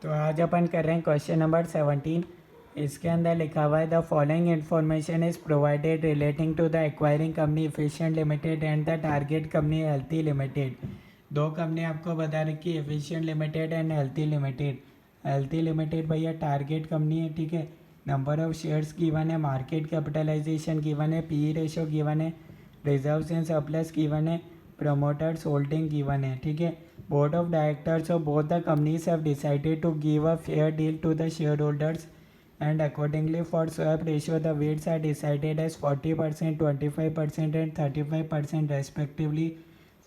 तो आज अपन कर रहे हैं क्वेश्चन नंबर 17। इसके अंदर लिखा हुआ है the following information is provided relating to the acquiring company efficient limited and the target company healthy limited. दो कंपनी आपको बता रखी है, efficient limited and healthy limited. Healthy limited भैया टारगेट कंपनी है, ठीक है। नंबर ऑफ शेयर्स गिवन है, मार्केट कैपिटलाइजेशन गिवन है, पी रेशो गिवन है, रिजर्व्स एंड सरप्लस गिवन है, promoters holding given है, ठीक है। Board of directors of both the companies have decided to give a fair deal to the share holders and accordingly for swap ratio the weights are decided as 40%, 25% and 35% respectively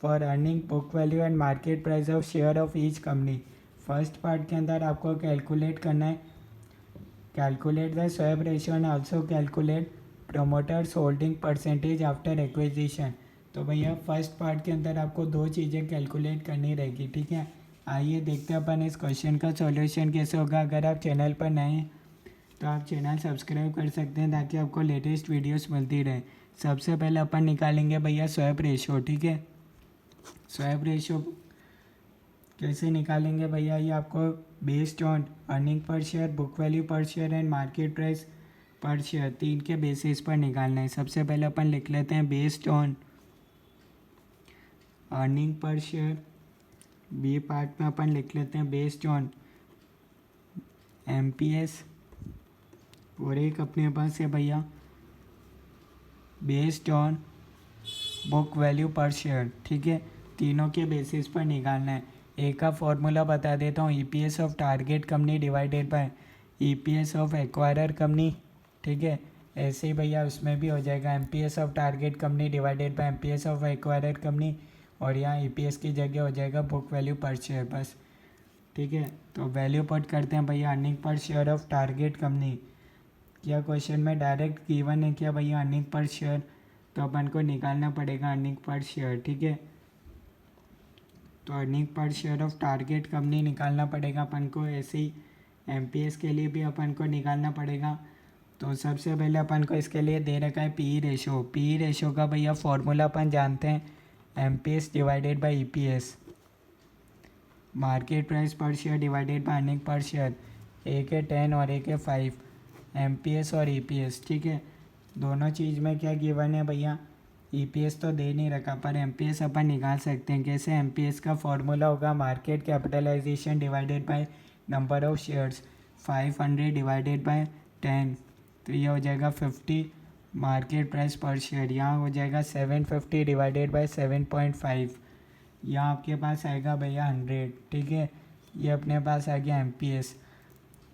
for earning book value and market price of share of each company. First part के अंदर आपको calculate करना है, calculate the swap ratio and also calculate promoters holding percentage after acquisition. तो भैया first part के अंदर आपको दो चीज़ें कैलकुलेट करनी रहेगी, ठीक है। आइए देखते हैं अपन इस क्वेश्चन का सॉल्यूशन कैसे होगा। अगर आप चैनल पर नए हैं तो आप चैनल सब्सक्राइब कर सकते हैं ताकि आपको लेटेस्ट वीडियोस मिलती रहे। सबसे पहले अपन निकालेंगे भैया स्वैप रेशो, ठीक है। स्वैप रेशो कैसे निकालेंगे भैया, ये आपको based on earning per share, book value पर share and market price per share, तीन के बेसिस पर निकालना है। सबसे पहले अपन लिख लेते हैं based on earning per share. B part में अपन लिख लेते हैं बेस्ड ऑन एमपीएस। और एक अपने पास है भैया बेस्ड ऑन बुक वैल्यू पर शेयर, ठीक है। तीनों के बेसिस पर निकालना है। एक का फॉर्मूला बता देता हूँ, EPS of target company divided by EPS of acquirer company, ठीक है। ऐसे ही भैया उसमें भी हो जाएगा MPS of target company divided by MPS of acquirer company, और यहाँ ईपीएस की जगह हो जाएगा बुक वैल्यू पर शेयर, बस, ठीक है। तो वैल्यू पुट करते हैं भैया earning per share of target company. क्या क्वेश्चन में डायरेक्ट गिवन है क्या भैया अर्निंग पर शेयर, तो अपन को निकालना पड़ेगा अर्निंग पर शेयर, ठीक है। तो earning per share of target company निकालना पड़ेगा अपन को। ऐसे ही एमपीएस के लिए भी अपन को निकालना पड़ेगा। तो सबसे पहले अपन को इसके लिए दे रखा है पी रेशो। पी रेशो का भैया फॉर्मूला अपन जानते हैं, MPS divided by EPS, market price per share divided by earning per share. एक है 10 और एक है 5, एमपीएस और ईपीएस, ठीक है। दोनों चीज़ में क्या गिवन है भैया, ईपीएस तो दे नहीं रखा पर एमपीएस अपन निकाल सकते हैं। कैसे, एमपीएस का फॉर्मूला होगा market capitalization divided by number of shares, 500 divided by 10, तो ये हो जाएगा 50। मार्केट प्राइस पर शेयर यहाँ हो जाएगा 750 डिवाइडेड बाय 7.5, यहाँ आपके पास आएगा भैया 100, ठीक है। ये अपने पास आ गया MPS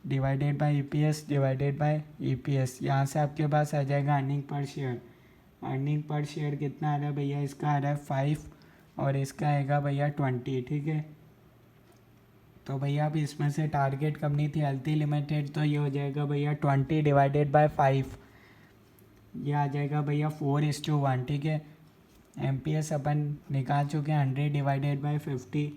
divided by EPS divided by EPS. यहाँ से आपके पास आ जाएगा earning per share. Earning per share कितना आ रहा है भैया, इसका आ रहा है 5 और इसका आएगा भैया 20, ठीक है। तो भैया अब इसमें से टारगेट कंपनी थी हेल्थी लिमिटेड, तो ये हो जाएगा भैया 20 डिवाइडेड बाय 5, ये आ जाएगा भैया 4:1, ठीक है। एमपीएस अपन निकाल चुके हैं 100 डिवाइडेड बाय 50,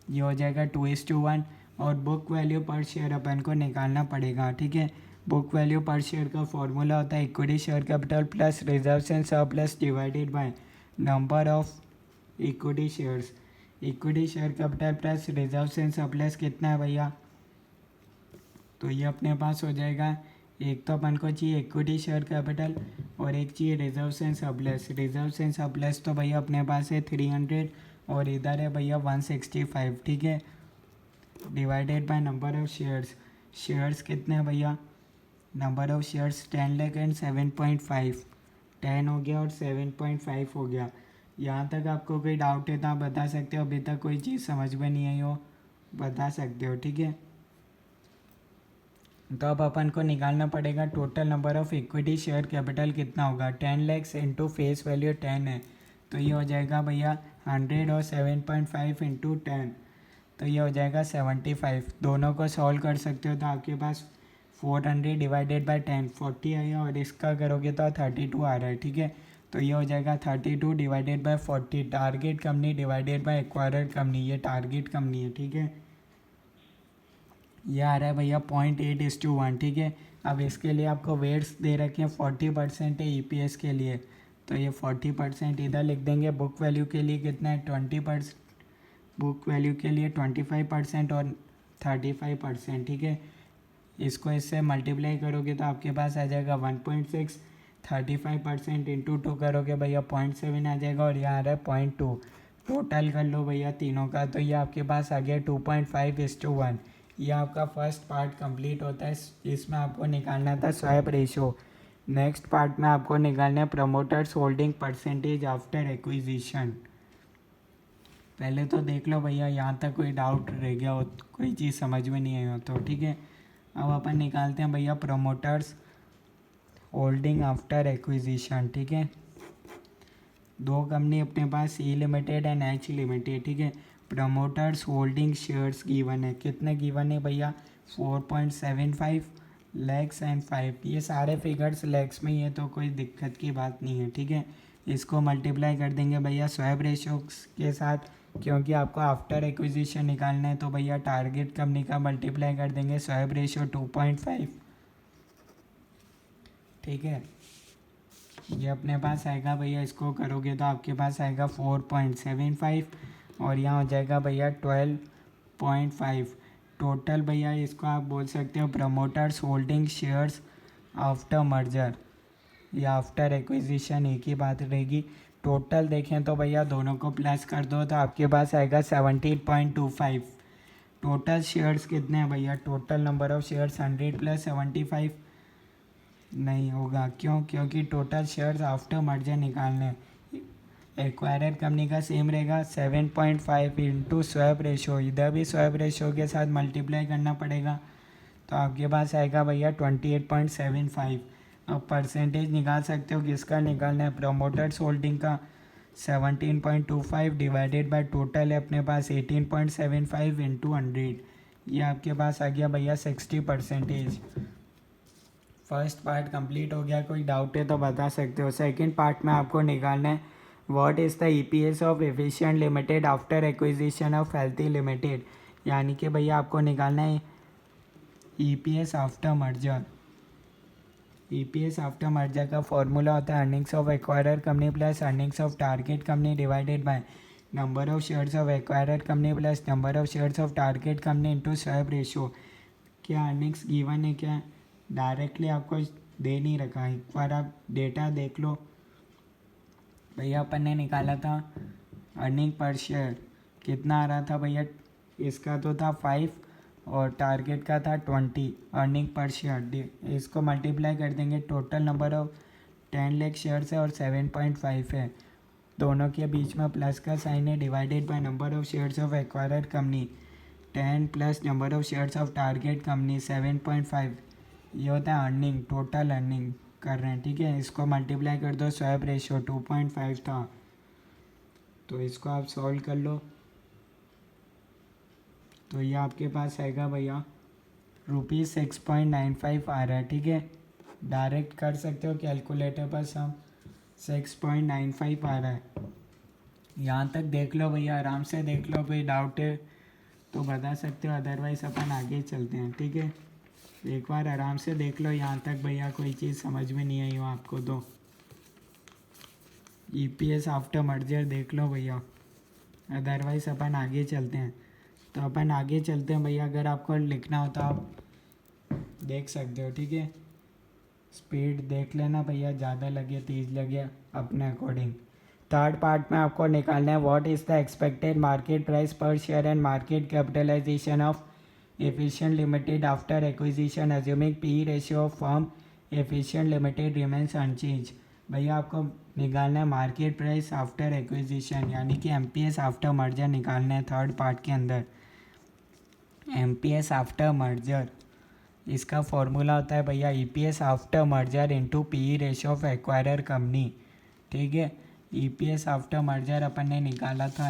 ये हो जाएगा 2:1। और बुक वैल्यू पर शेयर अपन को निकालना पड़ेगा, ठीक है। बुक वैल्यू पर शेयर का फॉर्मूला होता है equity share capital plus reserves and surplus divided by number of equity shares. Equity share capital plus reserves and surplus कितना है भैया, तो ये अपने पास हो जाएगा, एक तो अपन को चाहिए इक्विटी शेयर कैपिटल और एक चाहिए reserves and surplus. Reserves and surplus तो भैया अपने पास है 300 और इधर है भैया 165, ठीक है। Divided by number of shares, shares कितने हैं भैया, number of shares 10 lakh and 7.5, 10 हो गया और 7.5 हो गया। यहाँ तक आपको कोई डाउट है तो आप बता सकते हो, अभी तक कोई चीज़ समझ में नहीं आई हो बता सकते हो, ठीक है। तो अब अपन को निकालना पड़ेगा total number of equity share capital कितना होगा, 10 लैक्स इंटू फेस वैल्यू 10 है, तो ये हो जाएगा भैया 100 और 7.5 इंटू 10, तो ये हो जाएगा 75। दोनों को सॉल्व कर सकते हो तो आपके पास 400 डिवाइडेड बाय 10 40 आया और इसका करोगे तो 32 आ रहा है, ठीक है। तो ये हो जाएगा 32 divided by 40, target company divided by acquirer company, ये टारगेट कंपनी है, ठीक है। ये आ रहा है भैया 0.8:1, ठीक है। अब इसके लिए आपको वेट्स दे रखे हैं 40% है ईपीएस के लिए, तो ये 40% इधर लिख देंगे। बुक वैल्यू के लिए कितना है 20%, बुक वैल्यू के लिए 25% और 35%, ठीक है। इसको इससे मल्टीप्लाई करोगे तो आपके पास आ जाएगा 1.6, 35% इंटू 2 करोगे भैया 0.7 आ जाएगा, और यहाँ आ रहा है 0.2। टोटल कर लो भैया तीनों का, तो ये आपके पास आ गया 2.5:1। ये आपका फर्स्ट पार्ट कंप्लीट होता है। इसमें आपको निकालना था स्वैप रेशो। नेक्स्ट पार्ट में आपको निकालना है promoters holding percentage after acquisition. पहले तो देख लो भैया, यहाँ तक कोई डाउट रह गया हो, कोई चीज़ समझ में नहीं आई हो तो ठीक है। अब अपन निकालते हैं भैया प्रमोटर्स होल्डिंग आफ्टर एक्विजिशन, ठीक है। दो कंपनी अपने पास ई लिमिटेड एंड एच लिमिटेड, ठीक है। प्रमोटर्स होल्डिंग शेयर्स गिवन है, कितने गिवन है भैया 4.75 लैक्स एंड 5। ये सारे फिगर्स लैक्स में ही है तो कोई दिक्कत की बात नहीं है, ठीक है। इसको मल्टीप्लाई कर देंगे भैया स्वैप रेशो के साथ, क्योंकि आपको आफ्टर एक्विजिशन निकालना है तो भैया टारगेट कंपनी का मल्टीप्लाई कर देंगे स्वैप रेशो 2.5, ठीक है। ये अपने पास आएगा भैया, इसको करोगे तो आपके पास आएगा 4.75, और यहाँ हो जाएगा भैया 12.5। टोटल भैया इसको आप बोल सकते हो promoters holding shares after merger या आफ्टर एक्विजिशन, एक ही बात रहेगी। टोटल देखें तो भैया दोनों को प्लस कर दो तो आपके पास आएगा 17.25। टोटल शेयर्स कितने हैं भैया, टोटल नंबर ऑफ शेयर्स 100 + 75 नहीं होगा, क्यों, क्योंकि टोटल शेयर्स आफ्टर मर्जर निकालने। एक्वायरर कंपनी का सेम रहेगा 7.5 इंटू स्वैप रेशो, इधर भी स्वैप रेशो के साथ मल्टीप्लाई करना पड़ेगा तो आपके पास आएगा भैया 28.75। अब परसेंटेज निकाल सकते हो, किसका निकालना है, प्रमोटर्स होल्डिंग का 17.25 डिवाइडेड बाय टोटल है अपने पास 18.75 इंटू 100। ये आपके पास आ गया भैया 60%। फर्स्ट पार्ट कंप्लीट हो गया, कोई डाउट है तो बता सकते हो। सेकंड पार्ट में आपको निकालना है what is the EPS of efficient limited after acquisition of healthy limited, यानी कि भैया आपको निकालना है EPS after merger. EPS after merger का फॉर्मूला होता है earnings of acquirer company plus earnings of target company divided by number of shares of acquirer company plus number of shares of target company into swap ratio. क्या earnings given है, क्या directly आपको दे नहीं रखा, एक बार आप डेटा देख लो भैया। अपन ने निकाला था अर्निंग पर शेयर, कितना आ रहा था भैया, इसका तो था 5 और टारगेट का था 20 अर्निंग पर शेयर। इसको मल्टीप्लाई कर देंगे, total number of 10 lakh shares है और 7.5 है, दोनों के बीच में प्लस का साइन है, divided by number of shares of acquirer company 10 plus number of shares of target company 7.5। ये होता है अर्निंग, टोटल अर्निंग कर रहे हैं, ठीक है। इसको मल्टीप्लाई कर दो, स्वैप रेशो 2.5 था तो इसको आप सॉल्व कर लो तो ये आपके पास आएगा भैया ₹6.95 आ रहा है, ठीक है। डायरेक्ट कर सकते हो कैलकुलेटर पर, सम 6.95 आ रहा है। यहाँ तक देख लो भैया, आराम से देख लो, कोई डाउट है तो बता सकते हो, अदरवाइज अपन आगे चलते हैं, ठीक है। एक बार आराम से देख लो यहाँ तक भैया, कोई चीज़ समझ में नहीं आई हो आपको तो ईपीएस आफ्टर मर्जर देख लो भैया, अदरवाइज अपन आगे चलते हैं। तो अपन आगे चलते हैं भैया, अगर आपको लिखना हो तो आप देख सकते हो, ठीक है। स्पीड देख लेना भैया, ज़्यादा लगे तेज़ लगे अपने अकॉर्डिंग। थर्ड पार्ट में आपको निकालना है what is the expected market price per share and market capitalization of efficient limited after acquisition assuming P ratio of firm efficient limited remains unchanged. भैया आपको निकालना है मार्केट प्राइस आफ्टर एक्विजिशन, यानी कि एमपीएस आफ्टर मर्जर निकालना है third part के अंदर। एमपीएस आफ्टर मर्जर, इसका फॉर्मूला होता है भैया EPS after merger into P ratio of acquirer company, ठीक है। ईपीएस आफ्टर मर्जर अपन ने निकाला था।